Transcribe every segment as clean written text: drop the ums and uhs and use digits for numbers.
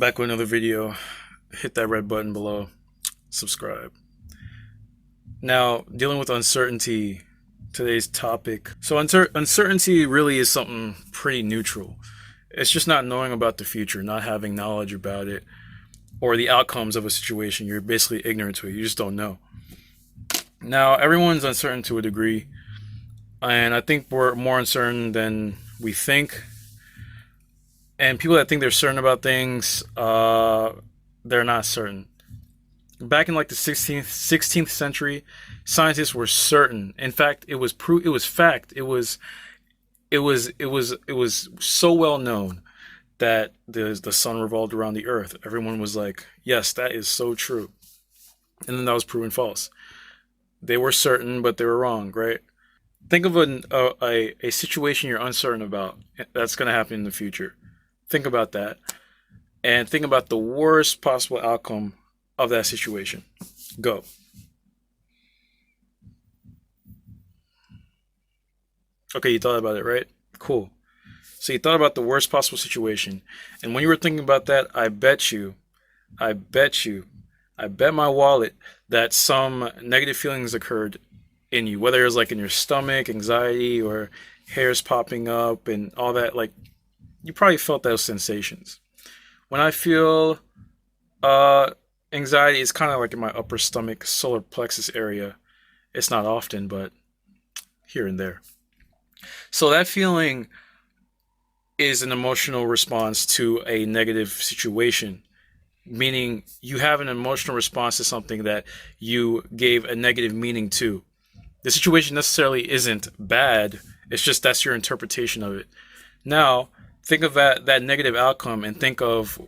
Back with another video. Hit that red button below. Subscribe. Now, dealing with uncertainty, today's topic. So, uncertainty really is something pretty neutral. It's just not knowing about the future, not having knowledge about it, or the outcomes of a situation. You're basically ignorant to it. You just don't know. Now, everyone's uncertain to a degree, and I think we're more uncertain than we think. And people that think they're certain about things, they're not certain. Back in like the 16th century, scientists were certain. In fact, it was fact. It was so well known that the sun revolved around the earth. Everyone was like, "Yes, that is so true." And then that was proven false. They were certain, but they were wrong, right? Think of a situation you're uncertain about that's going to happen in the future. Think about that. And think about the worst possible outcome of that situation. Go. Okay, you thought about it, right? Cool. So you thought about the worst possible situation. And when you were thinking about that, I bet you, I bet my wallet that some negative feelings occurred in you, whether it was like in your stomach, anxiety, or hairs popping up and all that. Like, you probably felt those sensations. When I feel uh, anxiety, it's kind of like in my upper stomach, solar plexus area. It's not often, but here and there. So that feeling is an emotional response to a negative situation, meaning you have an emotional response to something that you gave a negative meaning to. The situation necessarily isn't bad, it's just that's your interpretation of it. Now, think of that negative outcome and think of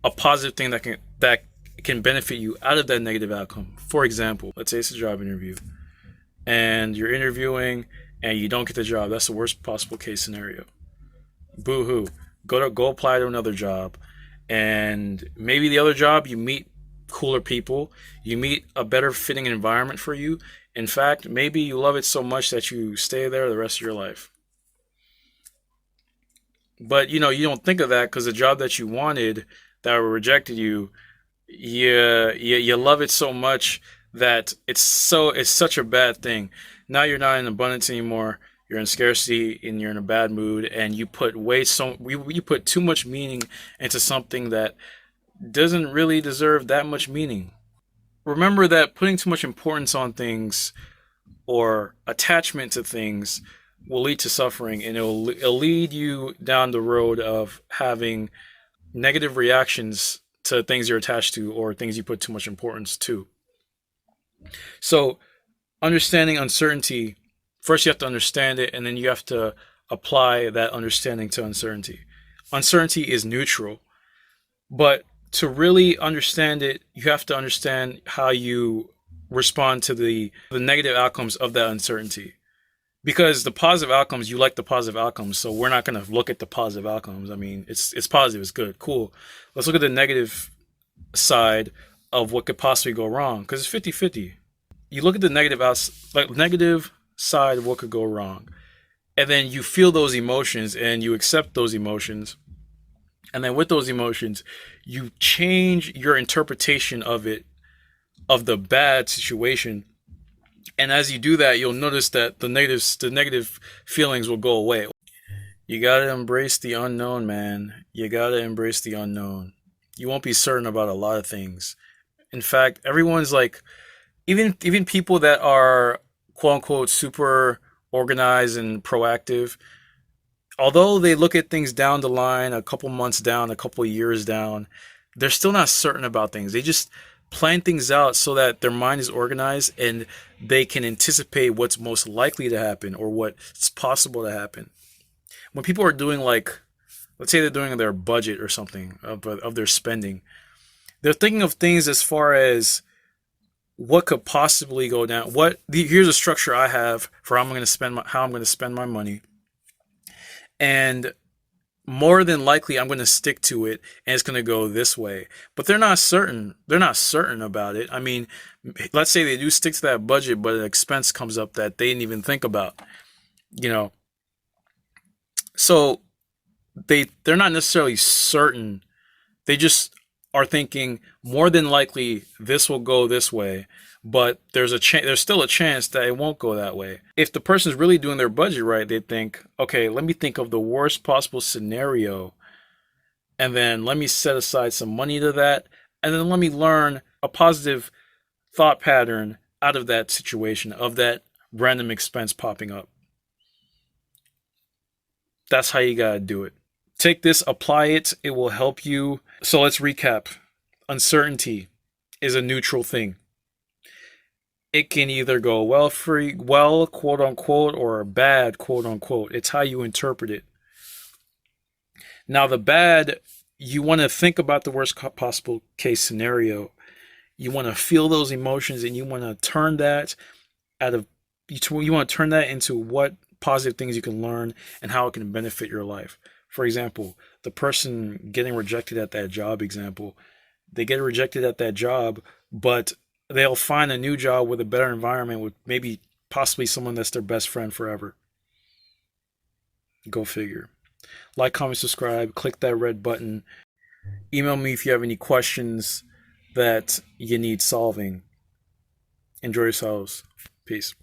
a positive thing that can benefit you out of that negative outcome. For example, let's say it's a job interview and you're interviewing and you don't get the job. That's the worst possible case scenario. Boo hoo. Go apply to another job, and maybe the other job you meet cooler people, you meet a better fitting environment for you. In fact, maybe you love it so much that you stay there the rest of your life. But you don't think of that because the job that you wanted that rejected you, you love it so much that it's such a bad thing. Now you're not in abundance anymore. You're in scarcity and you're in a bad mood, and you put too much meaning into something that doesn't really deserve that much meaning. Remember that putting too much importance on things or attachment to things will lead to suffering, and it'll lead you down the road of having negative reactions to things you're attached to or things you put too much importance to. So, understanding uncertainty, first you have to understand it, and then you have to apply that understanding to uncertainty. Uncertainty is neutral, but to really understand it, you have to understand how you respond to the negative outcomes of that uncertainty. Because the positive outcomes, you like the positive outcomes, so we're not going to look at the positive outcomes. I mean, it's positive, it's good, cool. Let's look at the negative side of what could possibly go wrong, because it's 50-50. You look at the negative side of what could go wrong, and then you feel those emotions and you accept those emotions, and then with those emotions you change your interpretation of the bad situation. And as you do that, you'll notice that the negative feelings will go away. You gotta embrace the unknown, man. You gotta embrace the unknown. You won't be certain about a lot of things. In fact, everyone's like, even people that are quote unquote super organized and proactive, although they look at things down the line, a couple months down, a couple years down, they're still not certain about things. They just plan things out so that their mind is organized and they can anticipate what's most likely to happen or what's possible to happen. When people are doing, like, let's say they're doing their budget or something of their spending, they're thinking of things as far as what could possibly go down. Here's a structure I have for how I'm going to spend my money, and more than likely I'm going to stick to it and it's going to go this way. But they're not certain about it. I mean, let's say they do stick to that budget, but an expense comes up that they didn't even think about, you know. So they're not necessarily certain. They just are thinking more than likely this will go this way, but there's still a chance that it won't go that way. If the person's really doing their budget right, they think, okay, let me think of the worst possible scenario, and then let me set aside some money to that, and then let me learn a positive thought pattern out of that situation, of that random expense popping up. That's how you gotta do it. Take this, apply it, it will help you. So let's recap. Uncertainty is a neutral thing. It can either go well, quote unquote, or bad, quote unquote. It's how you interpret it. Now, the bad, you want to think about the worst possible case scenario. You want to feel those emotions, and you want to turn that out of you want to turn that into what positive things you can learn and how it can benefit your life. For example, the person getting rejected at that job example, they get rejected at that job, but they'll find a new job with a better environment with maybe possibly someone that's their best friend forever. Go figure. Like, comment, subscribe, click that red button. Email me if you have any questions that you need solving. Enjoy yourselves. Peace.